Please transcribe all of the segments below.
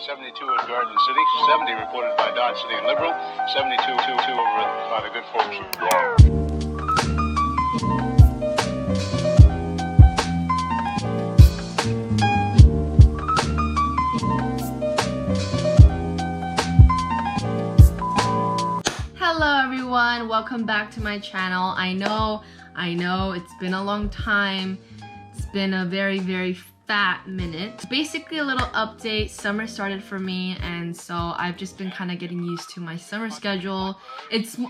72 at Garden City, 70 reported by Dodge City and Liberal, 72 over by the good folks of Hello everyone, welcome back to my channel. I know, it's been a long time. It's been a very fat minute. Basically a little update. Summer started for me, and so I've just been kind of getting used to my summer schedule.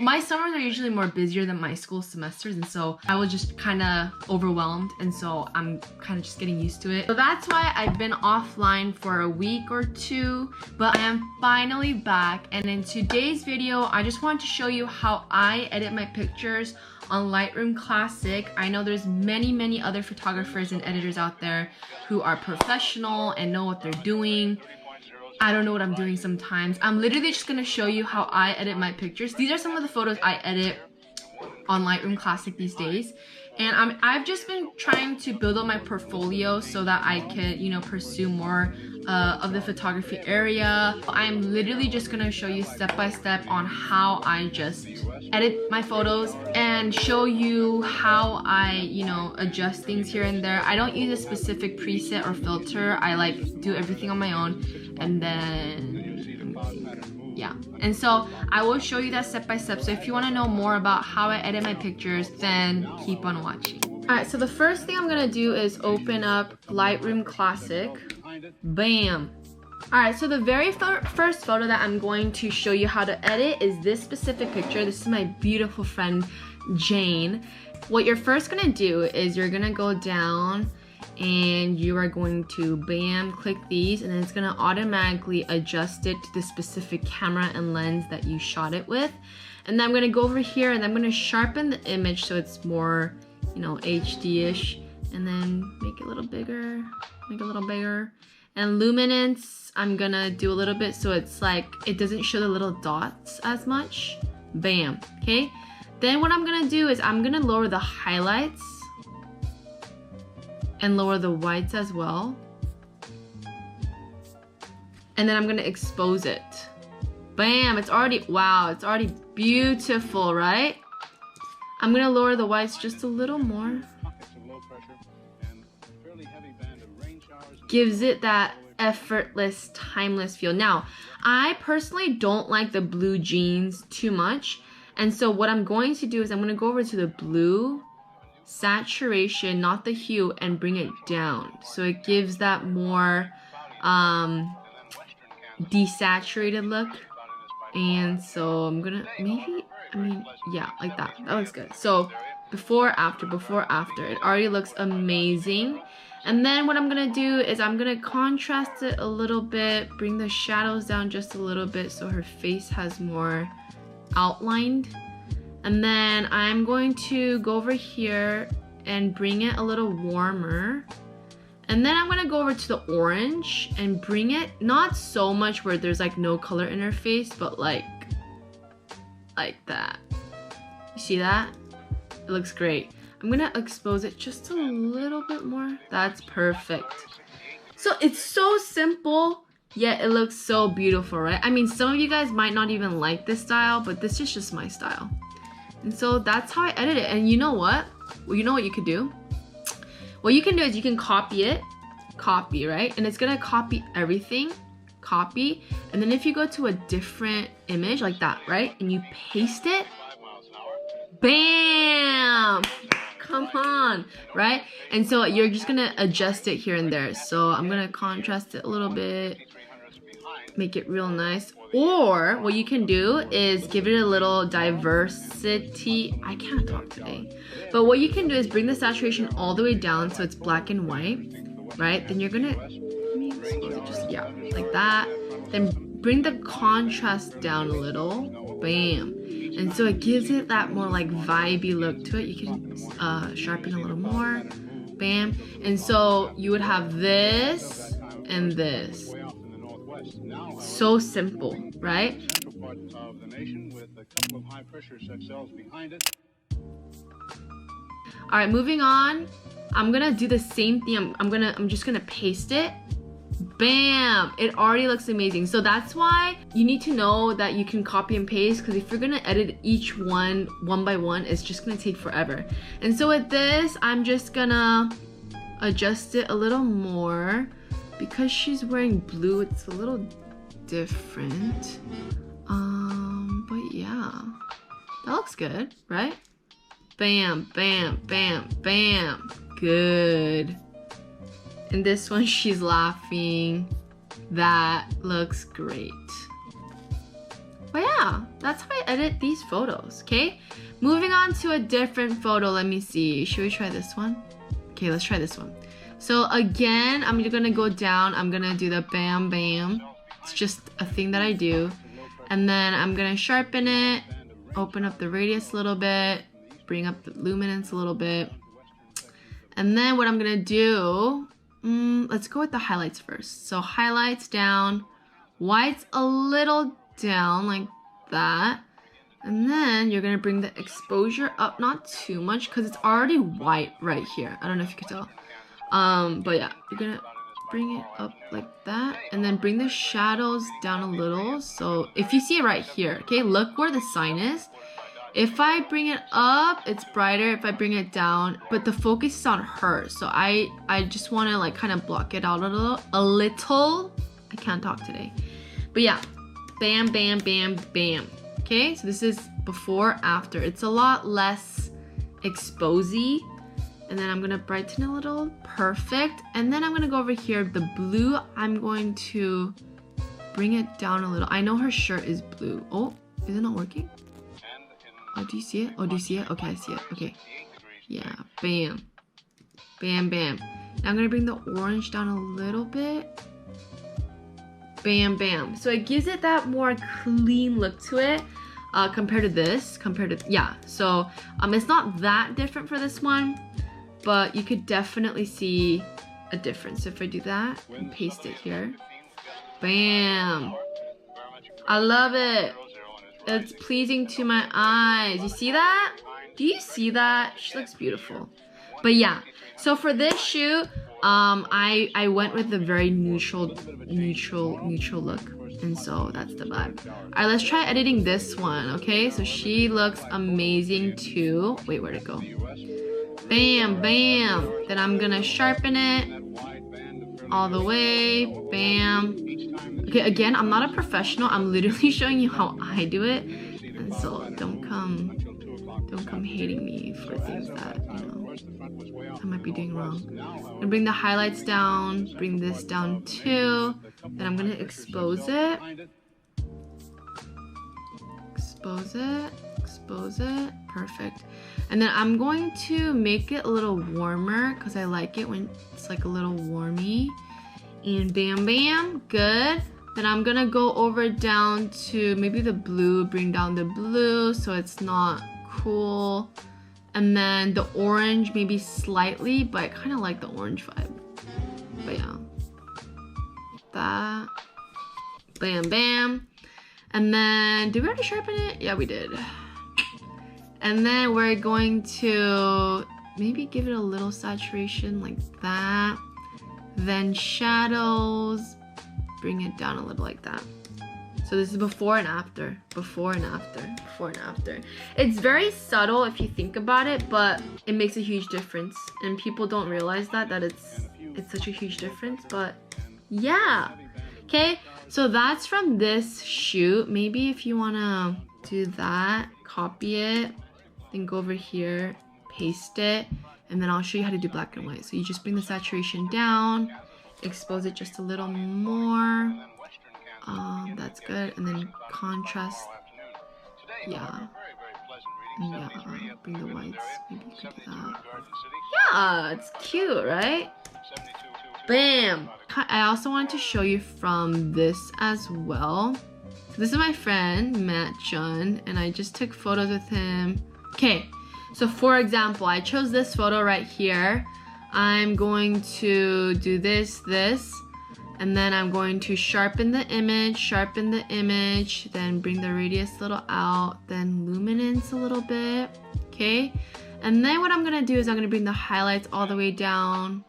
My summers are usually more busier than my school semesters, and so I was just kind of overwhelmed, and so I'm kind of just getting used to it. So that's why I've been offline for a week or two, but I am finally back. And in today's video, I just want to show you how I edit my pictures on Lightroom Classic. I know there's many other photographers and editors out there who are professional and know what they're doing. I don't know what I'm doing sometimes. I'm literally just gonna show you how I edit my pictures. These are some of the photos I edit on Lightroom Classic these days. And I've just been trying to build up my portfolio so that I could, you know, pursue more of the photography area. I'm literally just gonna show you step by step on how I just edit my photos and show you how I, you know, adjust things here and there. I don't use a specific preset or filter. I like do everything on my own, and then yeah. And so I will show you that step by step. So if you want to know more about how I edit my pictures, then keep on watching. Alright, so the first thing I'm gonna do is open up Lightroom Classic. Bam! Alright, so the very first photo that I'm going to show you how to edit is this specific picture. This is my beautiful friend Jane. What you're first gonna do is you're gonna go down and you are going to bam, click these, and then it's gonna automatically adjust it to the specific camera and lens that you shot it with. And then I'm gonna go over here and I'm gonna sharpen the image so it's more, you know, HD-ish, and then make it a little bigger, And luminance, I'm gonna do a little bit so it's like, it doesn't show the little dots as much. Bam, okay? Then what I'm gonna do is I'm gonna lower the highlights and lower the whites as well. And then I'm gonna expose it. Bam, it's already, wow, it's already beautiful, right? I'm gonna lower the whites just a little more. Gives it that effortless, timeless feel. Now, I personally don't like the blue jeans too much. And so what I'm going to do is I'm gonna go over to the blue saturation, not the hue, and bring it down. So it gives that more desaturated look. And so I'm gonna yeah, like that. That looks good. So before, after, it already looks amazing. And then what I'm gonna do is I'm gonna contrast it a little bit, bring the shadows down just a little bit so her face has more outlined. And then I'm going to go over here and bring it a little warmer. And then I'm gonna go over to the orange and bring it, not so much where there's like no color in her face, but like that. You see that? It looks great. I'm gonna expose it just a little bit more. That's perfect. So it's so simple, yet it looks so beautiful, right? I mean, some of you guys might not even like this style, but this is just my style. And so that's how I edit it. And you know what? Well, you know what you could do? What you can do is you can copy it, right? And it's gonna copy everything, copy. And then if you go to a different image like that, right? And you paste it, bam! Come on, right? And so you're just gonna adjust it here and there. So I'm gonna contrast it a little bit, make it real nice. Or what you can do is give it a little diversity. I can't talk today. But what you can do is bring the saturation all the way down so it's black and white, right? Then you're gonna, let me expose it just, yeah, like that. Then bring the contrast down a little, bam. And so it gives it that more like vibey look to it. You can sharpen a little more, bam. And so you would have this and this. So simple, right? All right, moving on. I'm gonna do the same thing. I'm just gonna paste it, Bam! It already looks amazing. So that's why you need to know that you can copy and paste, because if you're gonna edit each one by one, it's just gonna take forever. And so with this, I'm just gonna adjust it a little more. Because she's wearing blue, it's a little different. But yeah, that looks good, right? Bam, bam, bam, bam. Good. And this one, she's laughing. That looks great. But yeah, that's how I edit these photos, okay? Moving on to a different photo, let me see. Should we try this one? Okay, let's try this one. So again, I'm gonna go down, I'm gonna do the bam bam. It's just a thing that I do. And then I'm gonna sharpen it, open up the radius a little bit, bring up the luminance a little bit. And then what I'm gonna do, let's go with the highlights first. So highlights down, whites a little down like that. And then you're gonna bring the exposure up, not too much because it's already white right here. I don't know if you can tell. But yeah, you're gonna bring it up like that and then bring the shadows down a little. So if you see it right here, okay, look where the sign is. If I bring it up, it's brighter. If I bring it down, but the focus is on her. So I just want to like kind of block it out a little. I can't talk today. But yeah, bam, bam, bam, bam. Okay, so this is before, after. It's a lot less exposy. And then I'm gonna brighten a little, perfect. And then I'm gonna go over here, the blue, I'm going to bring it down a little. I know her shirt is blue. Oh, is it not working? Oh, do you see it? Oh, do you see it? Okay, I see it, okay. Yeah, bam. Bam, bam. Now I'm gonna bring the orange down a little bit. Bam, bam. So it gives it that more clean look to it compared to this, yeah. So it's not that different for this one, but you could definitely see a difference. If I do that and paste it here, bam. I love it. It's pleasing to my eyes. You see that? Do you see that? She looks beautiful. But yeah, so for this shoot, I went with a very neutral look, and so that's the vibe. Alright, let's try editing this one, okay? So she looks amazing too. Wait, where'd it go? Bam, bam. Then I'm gonna sharpen it all the way. Bam. Okay, again, I'm not a professional. I'm literally showing you how I do it, and so don't come hating me for things that, you know, I might be doing wrong. I'm gonna bring the highlights down, bring this down too. Then I'm gonna expose it. Expose it, perfect. And then I'm going to make it a little warmer because I like it when it's like a little warmy. And bam, bam, good. Then I'm gonna go over down to maybe the blue, bring down the blue so it's not cool. And then the orange, maybe slightly, but I kind of like the orange vibe. But yeah, that, bam, bam. And then, did we already sharpen it? Yeah, we did. And then we're going to maybe give it a little saturation like that. Then shadows, bring it down a little like that. So this is before and after, before and after, before and after. It's very subtle if you think about it, but it makes a huge difference. And people don't realize that it's such a huge difference, but yeah. Okay, so that's from this shoot. Maybe if you wanna do that, copy it, then go over here, paste it, and then I'll show you how to do black and white. So you just bring the saturation down, expose it just a little more. That's good. And then contrast. Yeah. Yeah, bring the whites. Maybe you could do that. Yeah, it's cute, right? Bam! I also wanted to show you from this as well. So this is my friend, Matt Chun, and I just took photos with him. Okay, so for example, I chose this photo right here. I'm going to do this, and then I'm going to sharpen the image, then bring the radius a little out, then luminance a little bit, okay? And then what I'm gonna do is I'm gonna bring the highlights all the way down.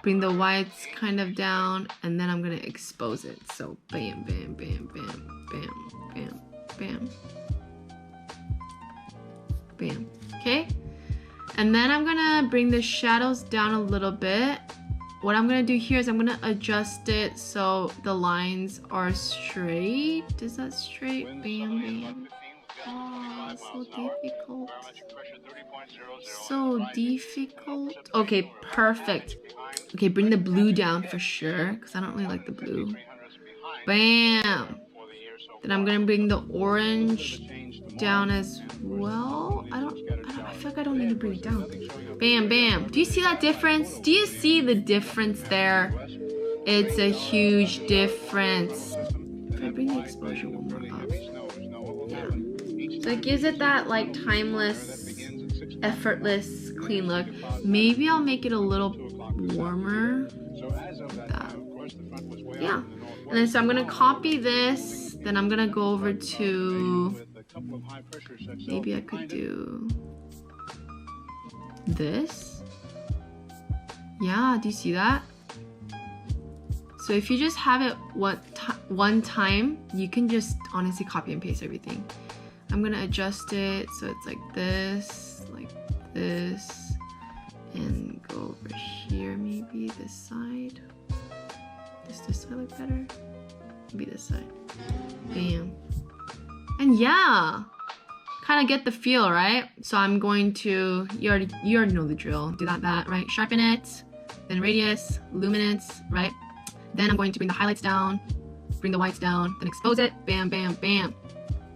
bring the whites kind of down, and then I'm gonna expose it. So bam, bam, bam, bam, bam, bam, bam, bam. Okay? And then I'm gonna bring the shadows down a little bit. What I'm gonna do here is I'm gonna adjust it so the lines are straight. Is that straight? Bam, bam. Oh, so difficult. So difficult. Okay, perfect. Okay, bring the blue down for sure, because I don't really like the blue. Bam. Then I'm gonna bring the orange down as well. I feel like I don't need to bring it down. Bam, bam. Do you see that difference? Do you see the difference there? It's a huge difference. If I bring the exposure one more up. Yeah. So it gives it that like timeless, effortless, clean look. Maybe I'll make it a little warmer. Like that. Yeah. And then so I'm gonna copy this. Then I'm gonna go over to, maybe I could do this. Yeah, do you see that? So if you just have it one time, you can just honestly copy and paste everything. I'm gonna adjust it so it's like this, and go over here, maybe this side. Does this side look better? Maybe this side. Bam. And yeah, kind of get the feel, right? So I'm going to, you already know the drill. Do that, right? Sharpen it, then radius, luminance, right? Then I'm going to bring the highlights down, bring the whites down, then expose it. Bam, bam, bam,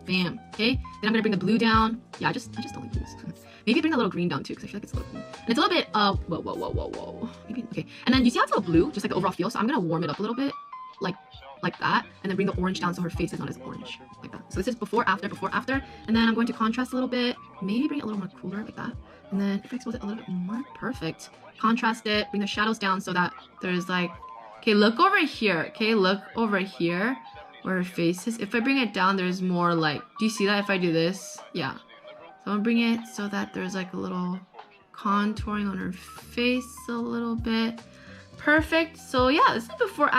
bam. Okay. Then I'm gonna bring the blue down. Yeah, I just don't like blues. Maybe bring a little green down too, because I feel like it's a little green. And it's a little bit whoa. Maybe okay. And then you see how it's a little blue, just like the overall feel. So I'm gonna warm it up a little bit, like that, and then bring the orange down so her face is not as orange, like that. So this is before, after, and then I'm going to contrast a little bit, maybe bring it a little more cooler, like that. And then if I expose it a little bit more, perfect. Contrast it, bring the shadows down so that there's like, okay, look over here, okay, look over here where her face is. If I bring it down, there's more like, do you see that if I do this? Yeah. So I'm gonna bring it so that there's like a little contouring on her face a little bit. Perfect. So yeah, this is before,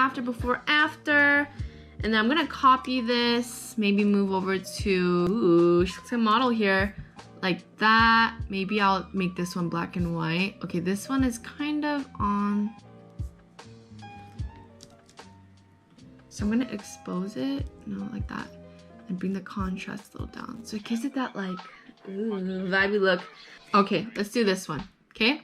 after. And then I'm gonna copy this, maybe move over to, ooh, she looks like a model here, like that. Maybe I'll make this one black and white. Okay, this one is kind of on. So I'm gonna expose it, no, like that, and bring the contrast a little down. So it gives it that like, ooh, vibey look. Okay, let's do this one, okay?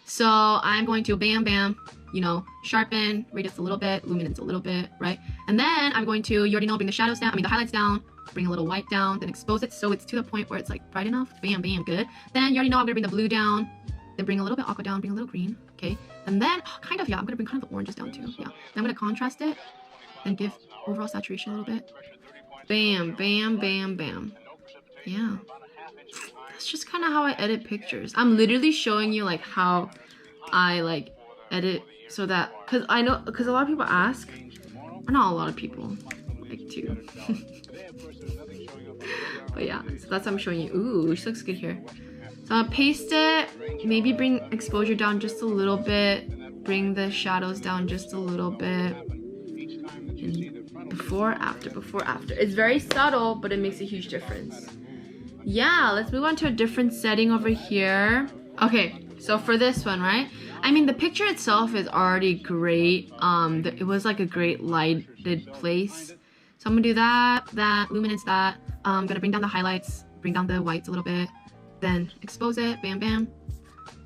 So I'm going to bam, bam, you know, sharpen, radius a little bit, luminance a little bit, right? And then I'm going to, you already know, bring the shadows down, the highlights down, bring a little white down, then expose it so it's to the point where it's like bright enough. Bam, bam, good. Then you already know I'm gonna bring the blue down, then bring a little bit aqua down, bring a little green, okay? And then, kind of, yeah, I'm gonna bring kind of the oranges down too, yeah. Then I'm gonna contrast it, and give overall saturation a little bit. Bam, bam, bam, bam. Yeah. That's just kind of how I edit pictures. I'm literally showing you like how I like edit so that, because I know, because a lot of people ask, or not a lot of people, like two. But yeah, so that's how I'm showing you. Ooh, she looks good here. So I'll paste it, maybe bring exposure down just a little bit, bring the shadows down just a little bit. And before, after. It's very subtle, but it makes a huge difference. Yeah, let's move on to a different setting over here. Okay, so for this one, right? I mean, the picture itself is already great. It was like a great lighted place. So I'm gonna do that, luminance that. I'm gonna bring down the highlights, bring down the whites a little bit, then expose it, bam, bam.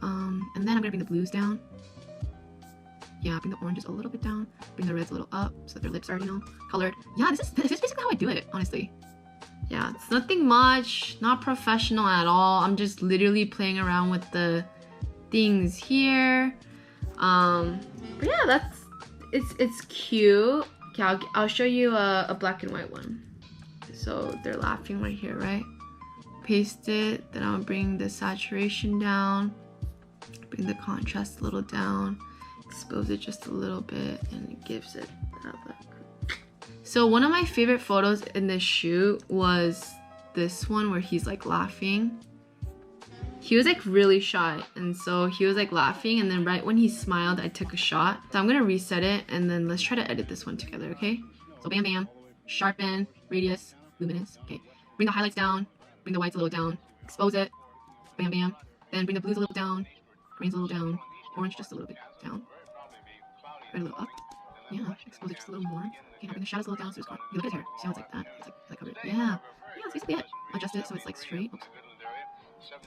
And then I'm gonna bring the blues down. Yeah, bring the oranges a little bit down, bring the reds a little up so that their lips are, you know, colored. Yeah, this is basically how I do it, honestly. Yeah, it's nothing much, not professional at all. I'm just literally playing around with the things here. But yeah, it's cute. Okay, I'll show you a black and white one. So they're laughing right here, right? Paste it, then I'll bring the saturation down, bring the contrast a little down, expose it just a little bit, and it gives it that look. So one of my favorite photos in this shoot was this one where he's like laughing. he was like really shy, and so he was like laughing, and then right when he smiled, I took a shot. So I'm gonna reset it, and then let's try to edit this one together, okay? So bam bam, sharpen, radius, luminance, okay. Bring the highlights down, bring the whites a little down, expose it, bam bam. Then bring the blues a little down, greens a little down, orange just a little bit down, red a little up. Yeah, expose it just a little more. Okay, now bring the shadows a little down so it's gone. You look at his hair, see how it's like that? It's like covered. Yeah, that's basically it. Adjust it so it's like straight. Oops.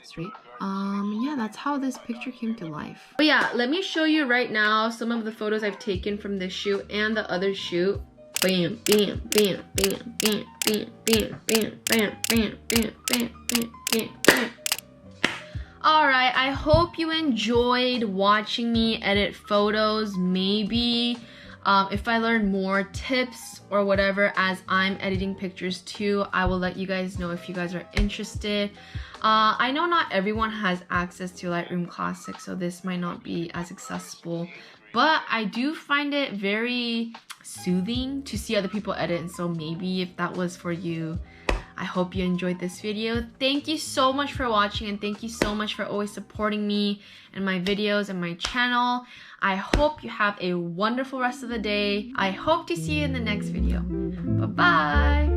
Straight. Yeah, that's how this picture came to life. But yeah, let me show you right now some of the photos I've taken from this shoot and the other shoot. Bam, bam, bam, bam, bam, bam, bam, bam, bam, bam, bam, bam, bam, bam, bam. Alright, I hope you enjoyed watching me edit photos. Maybe if I learn more tips or whatever as I'm editing pictures too, I will let you guys know if you guys are interested. I know not everyone has access to Lightroom Classic, so this might not be as accessible, but I do find it very soothing to see other people edit, and so maybe if that was for you, I hope you enjoyed this video. Thank you so much for watching, and thank you so much for always supporting me and my videos and my channel. I hope you have a wonderful rest of the day. I hope to see you in the next video. Bye-bye!